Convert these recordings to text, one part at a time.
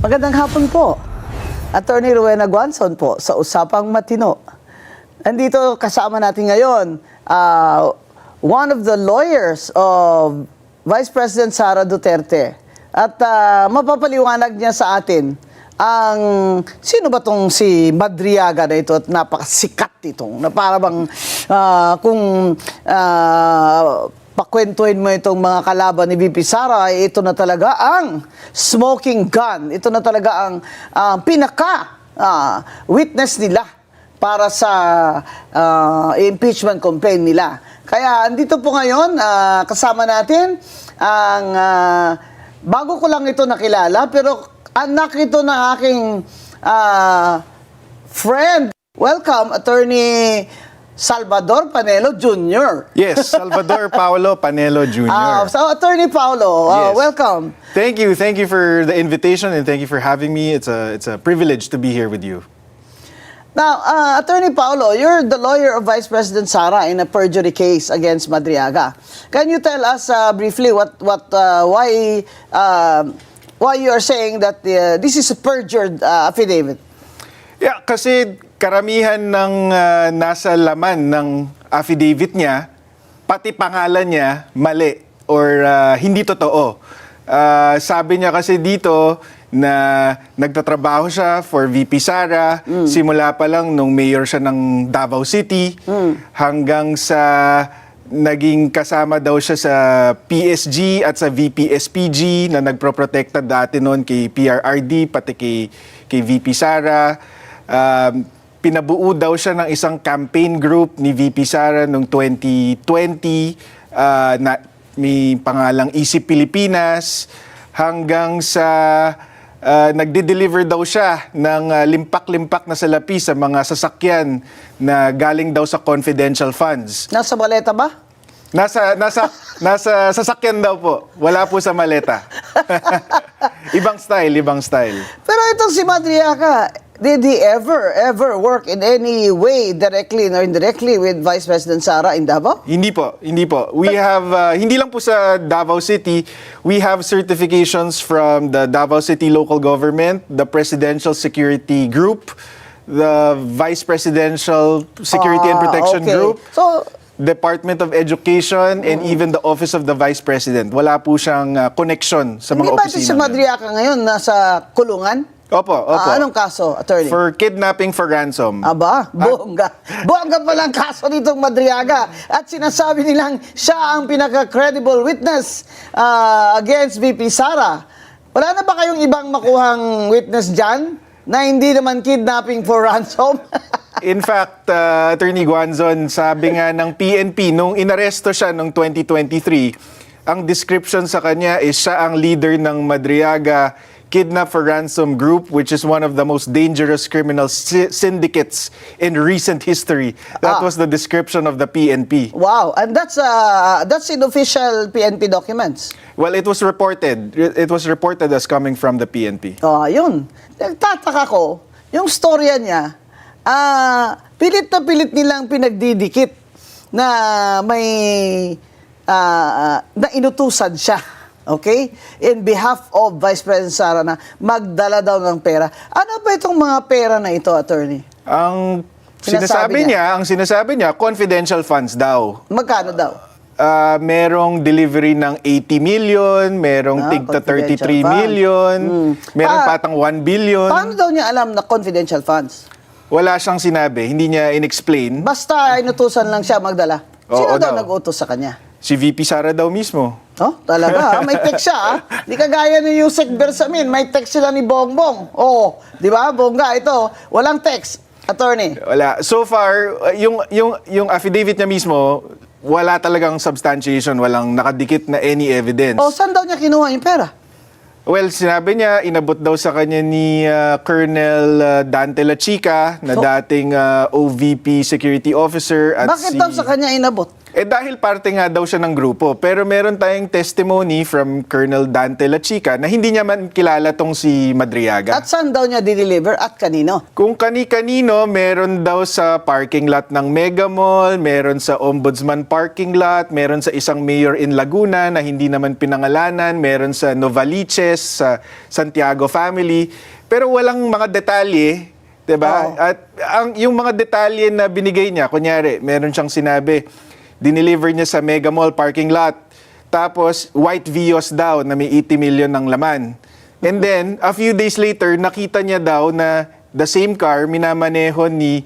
Magandang hapon po. Attorney Rowena Guanzon po sa Usapang Matino. Nandito kasama natin ngayon, one of the lawyers of Vice President Sara Duterte. At mapapaliwanag niya sa atin ang sino ba tong si Madriaga na ito at napakasikat itong na para bang kung pakwentuhin mo itong mga kalaban ni VP Sara, ito na talaga ang smoking gun. Ito na talaga ang pinaka-witness nila para sa impeachment complaint nila. Kaya andito po ngayon, kasama natin ang, bago ko lang ito nakilala, pero anak ito ng aking friend. Welcome, Attorney Salvador Panelo Jr. Yes, Salvador Paulo Panelo Jr. So, Attorney Paulo, Yes. welcome. Thank you for the invitation and thank you for having me. It's a privilege to be here with you. Now, Attorney Paulo, you're the lawyer of Vice President Sara in a perjury case against Madriaga. Can you tell us briefly why you are saying that this is a perjured affidavit? Yeah, kasi karamihan ng nasa laman ng affidavit niya, pati pangalan niya, mali or hindi totoo. Sabi niya kasi dito na nagtatrabaho siya for VP Sara, simula pa lang nung mayor siya ng Davao City, hanggang sa naging kasama daw siya sa PSG at sa VP SPG na nagproprotekta dati noon kay PRRD, pati kay VP Sara. Pinabuo daw siya ng isang campaign group ni VP Sara noong 2020 na may pangalang Isip Pilipinas, hanggang sa nagde-deliver daw siya ng limpak-limpak na salapi sa mga sasakyan na galing daw sa confidential funds. Nasa maleta ba? Nasa sasakyan daw po. Wala po sa maleta. Ibang style. Pero itong si Madriaga, did he ever work in any way, directly or indirectly, with Vice President Sara in Davao? Hindi po. We have, hindi lang po sa Davao City, we have certifications from the Davao City Local Government, the Presidential Security Group, the Vice Presidential Security and Protection okay. Group, So, Department of Education, and even the Office of the Vice President. Wala po siyang connection sa hindi mga ba ito opisina. si Madriaga ngayon nasa kulungan? Opo. Anong kaso, attorney? For kidnapping for ransom. Aba, bongga. Bongga palang kaso nitong Madriaga. At sinasabi nilang siya ang pinaka-credible witness against VP Sara. Wala na ba kayong ibang makuhang witness dyan na hindi naman kidnapping for ransom? In fact, Attorney Guanzon, sabi nga ng PNP, nung inaresto siya noong 2023, ang description sa kanya is siya ang leader ng Madriaga Kidnap for Ransom Group, which is one of the most dangerous criminal syndicates in recent history. That was the description of the PNP. Wow, and that's in official PNP documents. Well, it was reported. It was reported as coming from the PNP. Oh, yun. Nagtataka ko, yung storya niya, pilit na pilit nilang pinagdidikit na may na inutusan siya. Okay? In behalf of Vice President Sara na magdala daw ng pera. Ano ba itong mga pera na ito, attorney? Ang sinasabi niya, confidential funds daw. Magkano daw? Merong delivery ng 80 million, merong tigta 33 million, merong patang 1 billion. Paano daw niya alam na confidential funds? Wala siyang sinabi, hindi niya in-explain. Basta inutusan lang siya magdala. Sino Oo daw daw. nag-utos sa kanya? Si VP Sara daw mismo. Oh, talaga. May text siya. Di kagaya ni Yusek Bersamin. May text sila ni Bongbong. Oh, di ba? Bongga, ito. Walang text. Attorney. Wala. So far, yung affidavit niya mismo, wala talagang substantiation, walang nakadikit na any evidence. Oh, saan daw niya kinuha yung pera? Well, sinabi niya, inabot daw sa kanya ni Colonel Dante Lachica, na dating OVP Security Officer. At Bakit daw sa kanya inabot? Dahil parte nga daw siya ng grupo. Pero meron tayong testimony from Colonel Dante Lachica na hindi niya man kilala tong si Madriaga. At saan daw niya dineliver at kanino? Kung kani-kanino, meron daw sa parking lot ng Mega Mall, meron sa Ombudsman parking lot, meron sa isang mayor in Laguna na hindi naman pinangalanan, meron sa Novaliches, sa Santiago family. Pero walang mga detalye, 'di ba? Oo. At yung mga detalye na binigay niya, kunyari, meron siyang sinabi, dineliver niya sa Mega Mall parking lot. Tapos, white Vios daw na may 80 million ng laman. And then, a few days later, nakita niya daw na the same car minamaneho ni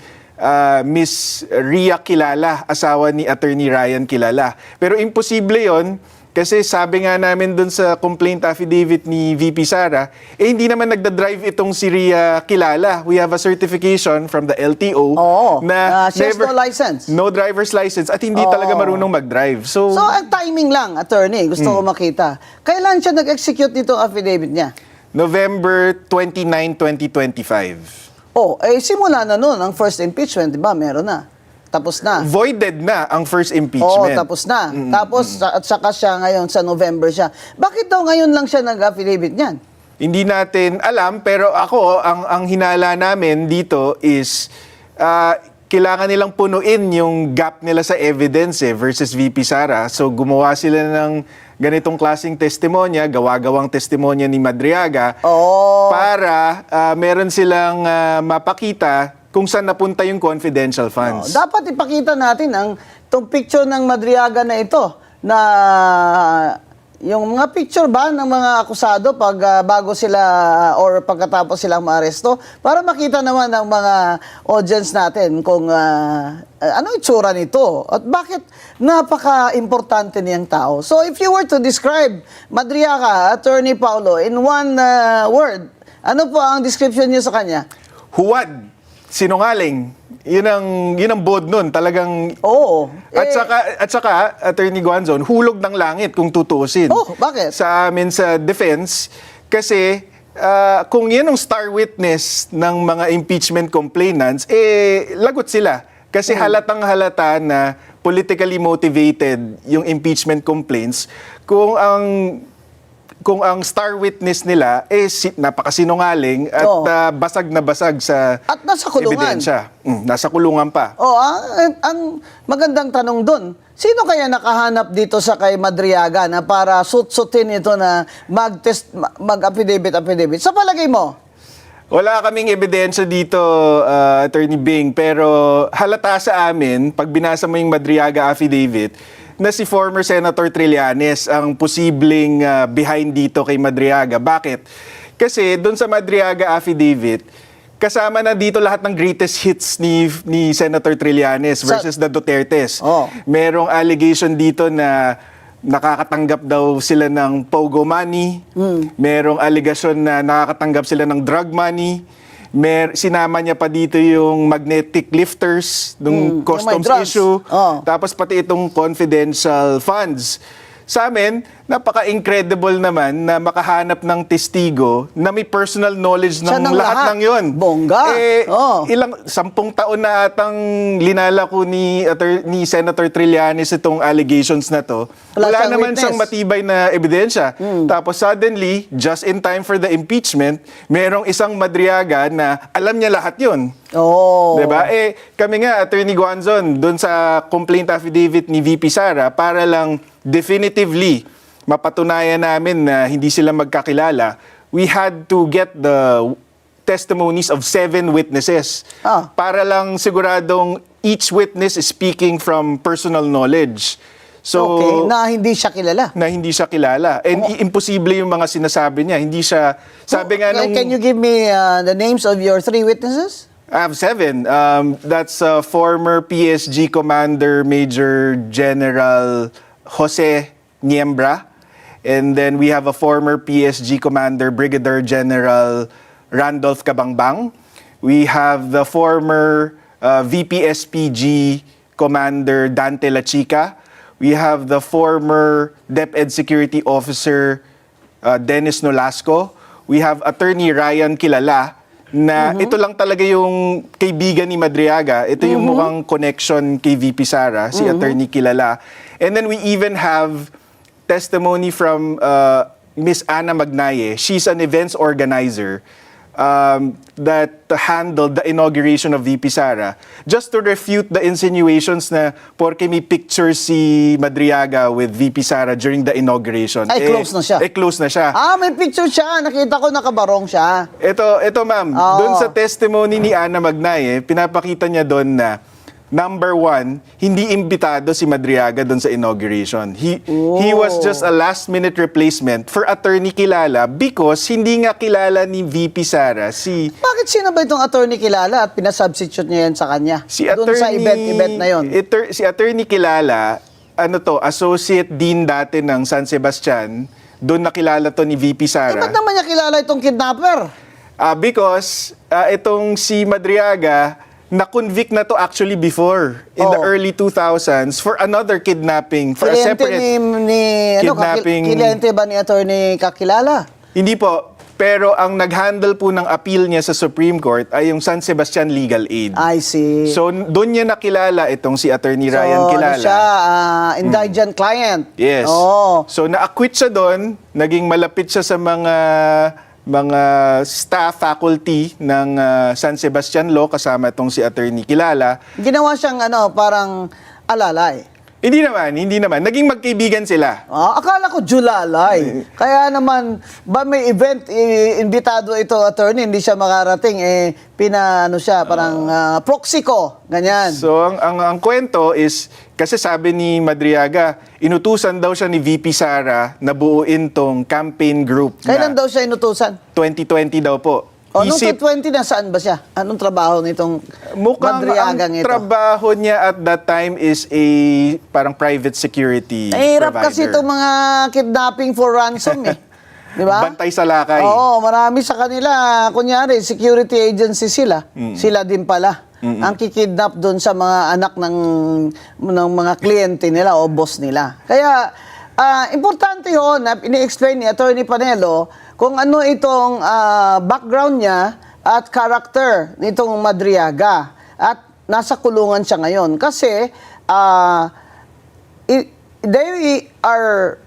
Miss Ria Kilala, asawa ni Attorney Ryan Kilala. Pero imposible yon kasi sabi nga namin dun sa complaint affidavit ni VP Sara, hindi naman nagda-drive itong si Ria Kilala. We have a certification from the LTO Oo. na She has no license. no driver's license at hindi Oo. talaga marunong mag-drive. So, So, ang timing lang, attorney, gusto ko makita. Kailan siya nag-execute nitong affidavit niya? November 29, 2025. Simula na nun, ang first impeachment, di ba? Meron na. Tapos na. Voided na ang first Oo, impeachment. tapos na. Tapos, at saka siya ngayon, sa November siya. Bakit daw ngayon lang siya nag-affidavit niyan? Hindi natin alam, pero ako, ang hinala namin dito is kailangan nilang punuin yung gap nila sa evidence versus VP Sara. So gumawa sila ng ganitong klaseng testimonya, gawa-gawang testimonya ni Madriaga Oo. para meron silang mapakita kung saan napunta yung confidential funds. Dapat ipakita natin itong picture ng Madriaga na ito na yung mga picture ba ng mga akusado pag bago sila or pagkatapos silang maaresto para makita naman ng mga audience natin kung ano itsura nito at bakit napaka-importante niyang tao. So if you were to describe Madriaga, Attorney Paulo, in one word, ano po ang description niyo sa kanya? Huwad, sinungaling. Yun ang bod nun, talagang. Oo. At saka Attorney Guanzon, hulog ng langit kung tutuusin. Oh, bakit? Sa amin sa defense kasi kung yan ang star witness ng mga impeachment complainants, lagot sila. Kasi halatang halata na politically motivated yung impeachment complaints kung ang star witness nila napakasinungaling at Oo. basag na basag sa At nasa kulungan. ebidensya. Nasa kulungan pa. Ang magandang tanong doon, sino kaya nakahanap dito sa kay Madriaga na para sut-sutin ito na mag-affidavit? Sa palagay mo? Wala kaming ebidensya dito, Attorney Bing, pero halata sa amin, pag binasa mo yung Madriaga affidavit, na si former Senator Trillanes ang posibleng behind dito kay Madriaga. Bakit? Kasi doon sa Madriaga affidavit, kasama na dito lahat ng greatest hits ni Senator Trillanes versus the Dutertes. Oh. Merong allegation dito na nakakatanggap daw sila ng pogo money. Merong allegation na nakakatanggap sila ng drug money. Sinama niya pa dito yung magnetic lifters, yung customs may drugs. issue. Oh. Tapos pati itong confidential funds. Sa amin, napaka-incredible naman na makahanap ng testigo na may personal knowledge Siya ng ng lahat lahat. ng yon. Bongga. Oh. 10 taon na atang linalako ni Senator Trillanes itong allegations na to. Wala Wala siyang naman witness. siyang matibay na ebidensya. Tapos suddenly, just in time for the impeachment, merong isang Madriaga na alam niya lahat yon. Oo. Diba? Kami nga, Attorney Guanzon, doon sa complaint affidavit ni VP Sara, para lang definitively mapatunayan namin na hindi sila magkakilala, we had to get the testimonies of 7 witnesses. Para lang siguradong each witness is speaking from personal knowledge. So, Okay, na hindi siya kilala. na hindi siya kilala. And imposible yung mga sinasabi niya. Hindi siya, sabi nga nung... Can you give me the names of your 3 witnesses? I have 7. That's former PSG Commander Major General Jose Niembra. And then we have a former PSG Commander Brigadier General Randolph Cabangbang. We have the former VP-SPG Commander Dante Lachica. We have the former DepEd Security Officer Dennis Nolasco. We have Attorney Ryan Kilala. na ito lang talaga yung kaibigan ni Madriaga. Ito yung mukhang connection kay VP Sara, si Attorney Kilala. And then we even have testimony from Miss Ana Magnaye. She's an events organizer that handled the inauguration of VP Sara, just to refute the insinuations na porke may picture si Madriaga with VP Sara during the inauguration. Ay, close na siya. Close na siya. May picture siya. Nakita ko nakabarong siya. Ito ma'am, Oo. doon sa testimony ni Ana Magnaye, pinapakita niya doon na number one, hindi imbitado si Madriaga doon sa inauguration. He was just a last-minute replacement for Attorney Kilala because hindi nga kilala ni VP Sara si Bakit sino ba itong attorney Kilala at pinasubstitute niya yan sa kanya? Doon sa event na yon. Si Attorney Kilala, Associate Dean dati ng San Sebastian, doon nakilala to ni VP Sara. Ba't naman niya kilala itong kidnapper? Because itong si Madriaga, na-convict na to actually before in the early 2000s for another kidnapping, for a Kliyente separate kidnapping. Kliyente ba ni attorney kakilala? Hindi po, pero ang nag-handle po ng appeal niya sa Supreme Court ay yung San Sebastian Legal Aid. I see. So doon niya nakilala itong si Attorney Ryan Kilala. Ano siya, indigent client. Yes. Oh. So na-acquit siya doon, naging malapit siya sa mga staff, faculty ng San Sebastian Law kasama itong si Attorney Kilala. Ginawa siyang parang alalay. Hindi naman. Naging magkaibigan sila. Akala ko Julalay. Kaya naman, ba may event, imbitado ito attorney, hindi siya makarating, siya, parang proxy ko, ganyan. So, ang kwento is, kasi sabi ni Madriaga, inutusan daw siya ni VP Sara na buuin tong campaign group Kailan na daw siya inutusan? 2020 daw po. Nung 2020, nasaan ba siya? Anong trabaho nitong Mukhang Madriagang ang ito? trabaho niya at that time is a parang private security Hirap provider. kasi itong mga kidnapping for ransom Di ba? Bantay sa lakay. Oo, marami sa kanila, kunyari, security agency sila. Sila din pala. Ang kikidnap doon sa mga anak ng mga kliyente nila o boss nila. Kaya, importante yun na ini-explain ni Attorney Panelo kung ano itong background niya at character nitong Madriaga. At nasa kulungan siya ngayon. Kasi, they are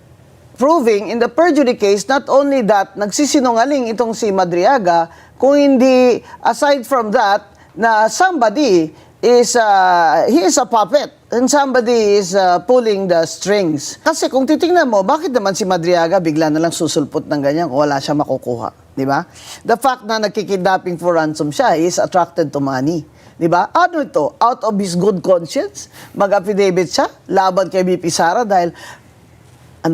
proving in the perjury case not only that nagsisinungaling itong si Madriaga, kung hindi, aside from that, na somebody is, he is a puppet and somebody is pulling the strings. Kasi kung titingnan mo, bakit naman si Madriaga bigla na lang susulpot ng ganyan kung wala siya makukuha? Di ba? The fact na nagkikidnapping for ransom siya, he is attracted to money. Di ba? Ano ito? Out of his good conscience, mag-affidavit siya, laban kay VP Sara dahil,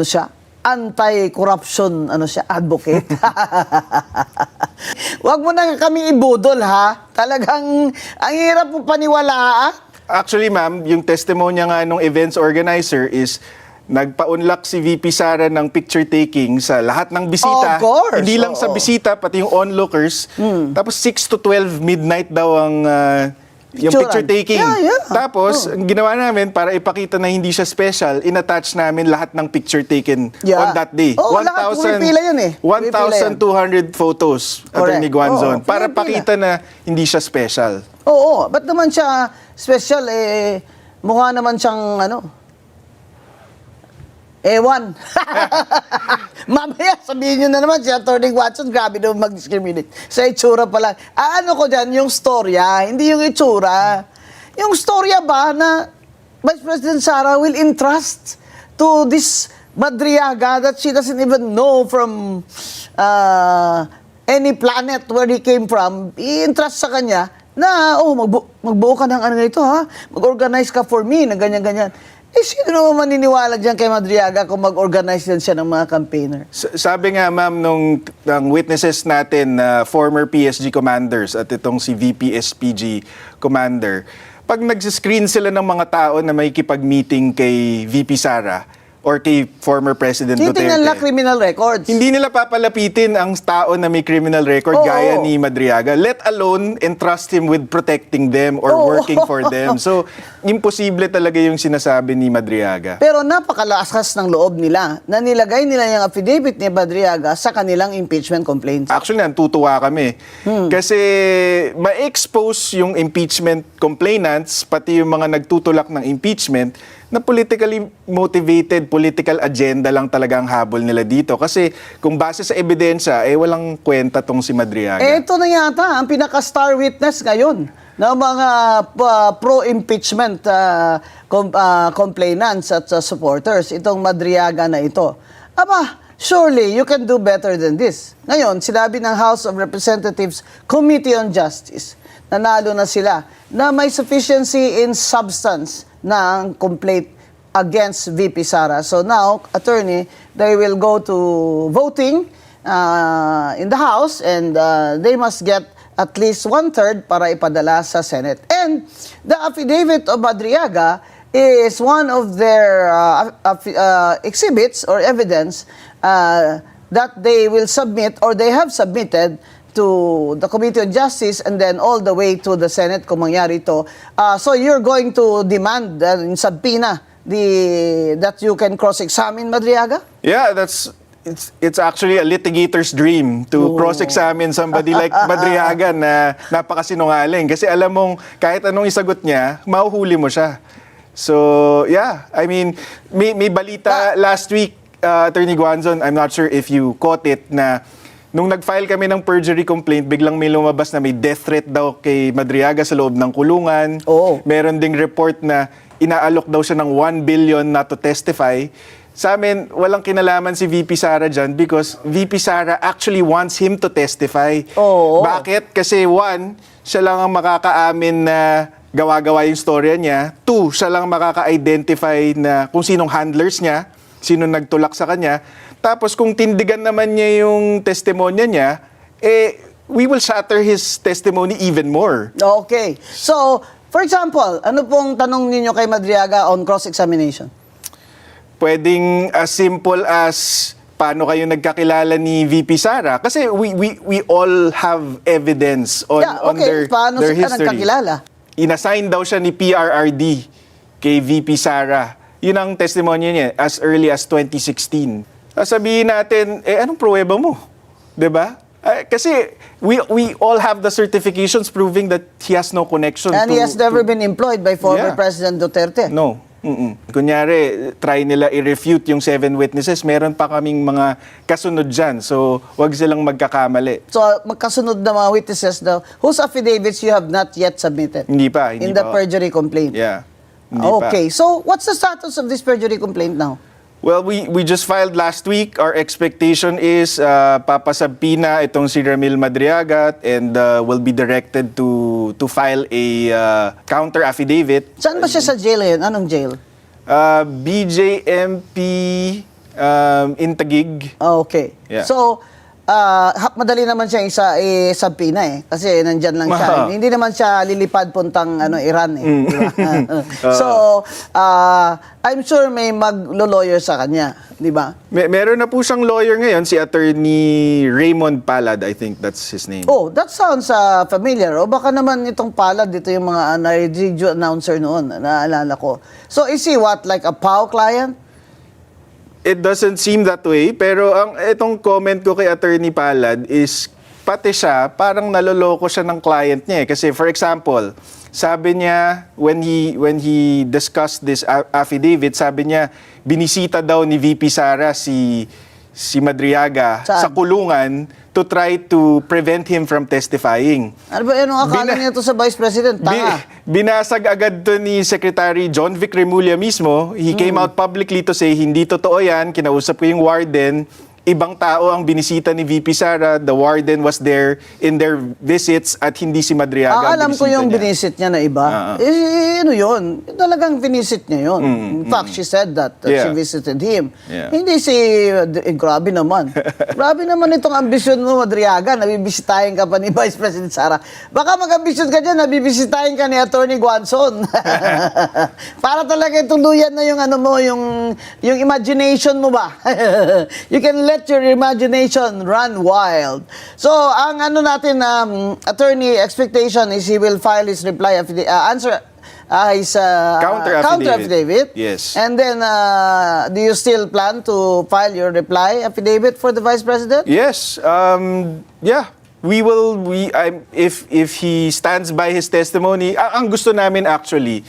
siya? Anti-corruption, advocate. Huwag mo na kami ibudol, ha? Talagang, ang hirap mo paniwalaan. Actually, ma'am, yung testimonya nga nung events organizer is nagpa-unlock si VP Sara ng picture taking sa lahat ng bisita. Of course. Hindi lang sa Oo. bisita, pati yung onlookers. Tapos 6 to 12 midnight daw ang yung Picturean. picture taking. Yeah. Tapos, ang ginawa namin para ipakita na hindi siya special, in-attach namin lahat ng picture taken Yeah. on that day. Oo, lahat. Pumipila yun eh. Pumipila yan. 1,200 photos, Attorney Guanzon, Oo, para pumipila. pakita na hindi siya special. Oo, ba't naman siya special? Mukha naman siyang, ewan. Mamaya, sabihin nyo na naman, si Atty. Watson, grabe daw mag-discriminate. Sa itsura pa lang. Ano ko dyan, yung storya, hindi yung itsura. Yung storya ba na Vice President Sara will entrust to this Madriaga that she doesn't even know from any planet where he came from, i-entrust sa kanya na, magbuo ka ng ito, ha? Mag-organize ka for me, na ganyan-ganyan. Sino naman maniniwala dyan kay Madriaga kung mag-organize din siya ng mga campaigner? Sabi nga, ma'am, ng witnesses natin na former PSG commanders at itong si VP SPG commander, pag nag-screen sila ng mga tao na may kipag-meeting kay VP Sara, or kay former President Titingnan lang Duterte. criminal records. Hindi nila papalapitin ang tao na may criminal record Oo. gaya ni Madriaga, let alone entrust him with protecting them or Oo. working for them. So, imposible talaga yung sinasabi ni Madriaga. Pero napakalakas ng loob nila na nilagay nila yung affidavit ni Madriaga sa kanilang impeachment complaints. Actually, natutuwa kami. Kasi ma-expose yung impeachment complainants, pati yung mga nagtutulak ng impeachment, na politically motivated, political agenda lang talaga ang habol nila dito. Kasi kung base sa ebidensya, walang kwenta tong si Madriaga. Ito na yata ang pinaka-star witness ngayon ng mga pro-impeachment complainants at supporters, itong Madriaga na ito. Aba, surely you can do better than this. Ngayon, sinabi ng House of Representatives Committee on Justice, nanalo na sila, na may sufficiency in substance ng complaint against VP Sara. So now, attorney, they will go to voting in the House and they must get at least 1/3 para ipadala sa Senate. And the affidavit of Madriaga is one of their exhibits or evidence that they will submit or they have submitted to the Committee on Justice and then all the way to the Senate kung mangyari ito. So you're going to demand in subpoena that you can cross-examine Madriaga? Yeah, it's actually a litigator's dream to cross-examine somebody like Madriaga na napakasinungaling. Kasi alam mong kahit anong isagot niya, mahuhuli mo siya. So, yeah. I mean, may balita last week, Attorney Guanzon, I'm not sure if you caught it, na nung nag-file kami ng perjury complaint, biglang may lumabas na may death threat daw kay Madriaga sa loob ng kulungan. Oo. Meron ding report na inaalok daw siya ng 1 billion not to testify. Sa amin, walang kinalaman si VP Sara dyan because VP Sara actually wants him to testify. Oo. Bakit? Kasi one, siya lang ang makakaamin na gawa-gawa yung storya niya. Two, siya lang makaka-identify na kung sinong handlers niya, sino nagtulak sa kanya. Tapos kung tindigan naman niya yung testimonya niya, we will shatter his testimony even more. Okay. So, for example, ano pong tanong ninyo kay Madriaga on cross-examination? Pwedeng as simple as paano kayo nagkakilala ni VP Sara? Kasi we all have evidence on, Yeah, on okay. Paano their sila history. nagkakilala? Inassign daw siya ni PRRD kay VP Sara. Yun ang testimonya niya as early as 2016. Sabihin natin, anong pruweba mo? 'Di ba? Kasi we all have the certifications proving that he has no connection And to... he has never been employed by former Yeah. President Duterte. No. Kunyari, try nila i-refute yung 7 witnesses, meron pa kaming mga kasunod dyan. So, wag silang magkakamali. So, magkasunod na mga witnesses daw, whose affidavits you have not yet submitted Hindi pa. in the perjury complaint. Yeah. Hindi pa. Okay. So, what's the status of this perjury complaint now? Well, we just filed last week. Our expectation is papasabpina itong si Ramil Madriaga and will be directed to file a counter affidavit. Saan ba siya sa jail ngayon? Anong jail? BJMP in Taguig. Okay. Yeah. So, madali naman siya sa Pina kasi nandyan lang siya. Aha. Hindi naman siya lilipad puntang Iran di ba? So, I'm sure may maglo-lawyer sa kanya, di ba? Meron na po siyang lawyer ngayon, si Attorney Raymond Palad, I think that's his name. Oh, that sounds familiar. O baka naman itong palad, dito yung mga radio announcer noon, naalala ko. So, is he what, like a POW client? It doesn't seem that way, pero itong comment ko kay Attorney Palad is pati siya, parang naloloko siya ng client niya. Kasi for example, sabi niya, when he discussed this affidavit, sabi niya, binisita daw ni VP Sara si Madriaga Saan? sa kulungan to try to prevent him from testifying. Ano ba yun ang akala niya to sa Vice President? Tanga. Binasag agad to ni Secretary John Vic Remulla mismo. He came out publicly to say, hindi totoo yan, kinausap ko yung warden, ibang tao ang binisita ni VP Sara, the warden was there in their visits at hindi si Madriaga ang alam ko binisita yung niya. binisit niya na iba. Ano yun? Talagang binisit niya yun. In fact, she said that Yeah. she visited him. Yeah. Hindi grabe naman. Grabe naman itong ambisyon mo, Madriaga. Nabibisitahin ka pa ni Vice President Sara. Baka mag-ambisyon ka dyan, nabibisitahin ka ni Attorney Guanzon. Para talaga tuluyan na yung ano mo, yung imagination mo ba? You can let your imagination run wild. So, ang ano natin, attorney expectation is he will file his reply answer his Counter affidavit. affidavit. Yes. And then, do you still plan to file your reply affidavit for the Vice President? Yes. Yeah. If he stands by his testimony, ang gusto namin actually,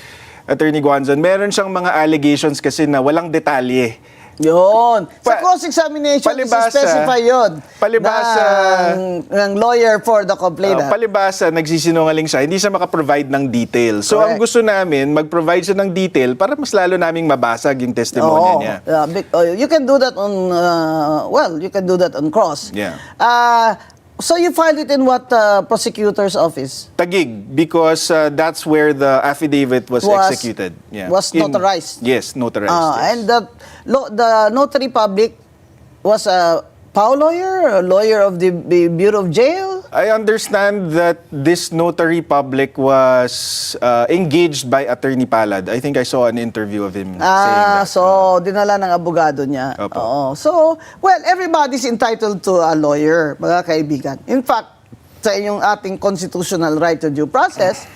Attorney Guanzon, meron siyang mga allegations kasi na walang detalye. Yun. Sa Pa- cross-examination, palibhasa- specify yun. palibhasa- ng lawyer for the complainant. Palibhasa, nagsisinungaling siya, hindi siya makaprovide ng detail. So, ang Correct. gusto namin, mag-provide siya ng detail para mas lalo naming mabasag yung testimonya niya. You can do that on, you can do that on cross. Yeah. So you filed it in what prosecutor's office? Tagig, because that's where the affidavit was executed. Yeah. Was notarized? Yes, notarized. Yes. And the notary public was a POW lawyer, a lawyer of the Bureau of Jail? I understand that this notary public was engaged by Attorney Palad. I think I saw an interview of him saying that. So dinala ng abogado niya. Opo. Oo. So, well, everybody's entitled to a lawyer, mga kaibigan. In fact, sa inyong ating constitutional right to due process,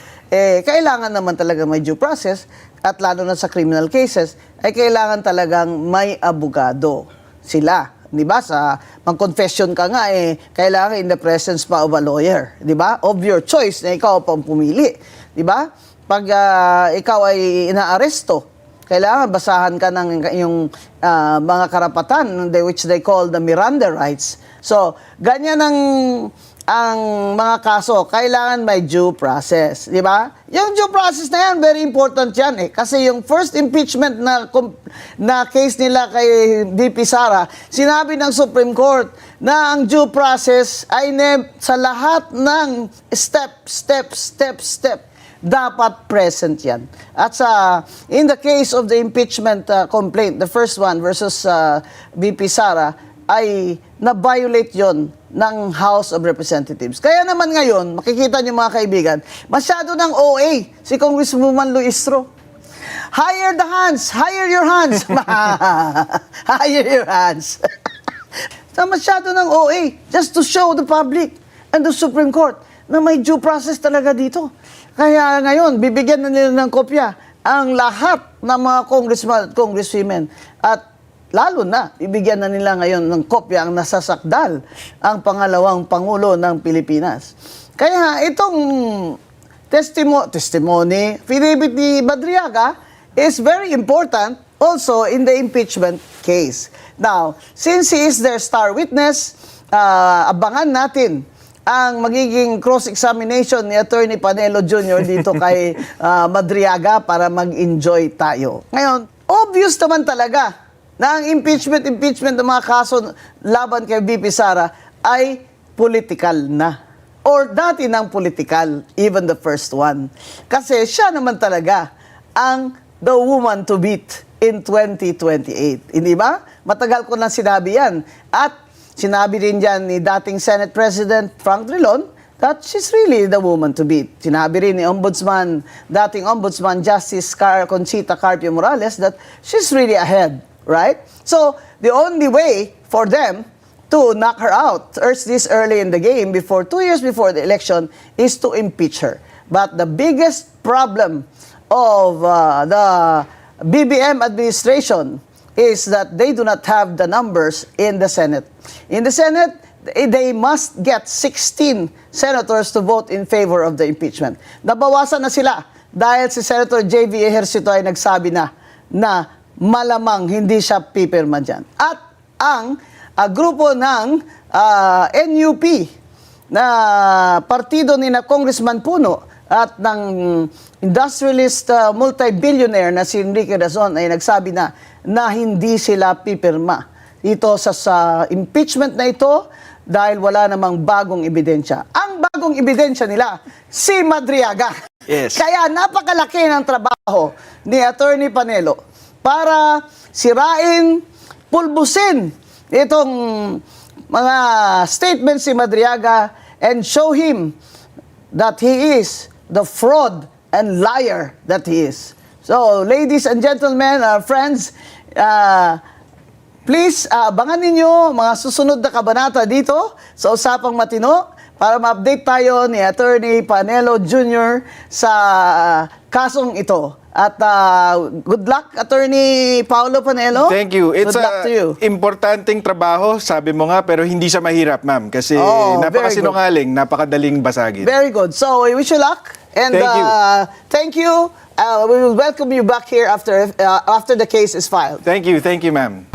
kailangan naman talaga may due process at lalo na sa criminal cases, ay kailangan talagang may abogado sila. Di ba? Sa mag-confession ka nga, kailangan in the presence pa of a lawyer. Di ba? Of your choice na ikaw pang pumili. Di ba? Pag ikaw ay inaaresto, kailangan basahan ka ng yung mga karapatan which they call the Miranda rights. So, ganyan ang mga kaso, kailangan may due process, di ba? Yung due process na yan, very important yan kasi yung first impeachment na case nila kay VP Sara, sinabi ng Supreme Court na ang due process ay sa lahat ng step, dapat present yan. At in the case of the impeachment complaint, the first one versus VP Sara, ay na-violate yon ng House of Representatives. Kaya naman ngayon, makikita niyo mga kaibigan, masyado ng OA si Congresswoman Luistro. Hire the hands! Hire your hands! Hire your hands! So, masyado ng OA just to show the public and the Supreme Court na may due process talaga dito. Kaya ngayon, bibigyan na nila ng kopya ang lahat ng mga congressmen at congresswomen at lalo na, ibigyan na nila ngayon ng kopya ang nasasakdal ang pangalawang Pangulo ng Pilipinas. Kaya itong testimony, affidavit ni Madriaga is very important also in the impeachment case. Now, since he is their star witness, abangan natin ang magiging cross-examination ni Attorney Panelo Jr. dito kay Madriaga para mag-enjoy tayo. Ngayon, obvious naman talaga na ang impeachment ng mga kaso laban kay VP Sara ay political na. Or dati ng political, even the first one. Kasi siya naman talaga ang the woman to beat in 2028. Hindi ba? Matagal ko na sinabi yan. At sinabi rin dyan ni dating Senate President Frank Drilon that she's really the woman to beat. Sinabi rin ni dating Ombudsman Justice Conchita Carpio Morales that she's really ahead. Right? So, the only way for them to knock her out this early in the game, 2 years before the election, is to impeach her. But the biggest problem of the BBM administration is that they do not have the numbers in the Senate. In the Senate, they must get 16 senators to vote in favor of the impeachment. Nabawasan na sila dahil si Senator J.V. Ejercito ay nagsabi na malamang hindi siya pipirma dyan. At ang grupo ng NUP na partido ni na Congressman Puno at ng industrialist multi-billionaire na si Enrique Razon ay nagsabi na hindi sila pipirma dito sa impeachment na ito dahil wala namang bagong ebidensya. Ang bagong ebidensya nila, si Madriaga. Yes. Kaya napakalaki ng trabaho ni Attorney Panelo para sirain, pulbusin itong mga statements si Madriaga and show him that he is the fraud and liar that he is. So, ladies and gentlemen, friends, please, abangan ninyo mga susunod na kabanata dito sa Usapang Matino para ma-update tayo ni Attorney Panelo Jr. sa kasong ito. At good luck, Attorney Paulo Panelo. Thank you. It's good luck to you. importanteng trabaho, sabi mo nga, pero hindi siya mahirap, ma'am. Kasi Oh, very napakasinungaling, napakadaling basagin. Very good. So, we wish you luck. And Thank you. Thank you. We will welcome you back here after the case is filed. Thank you, ma'am.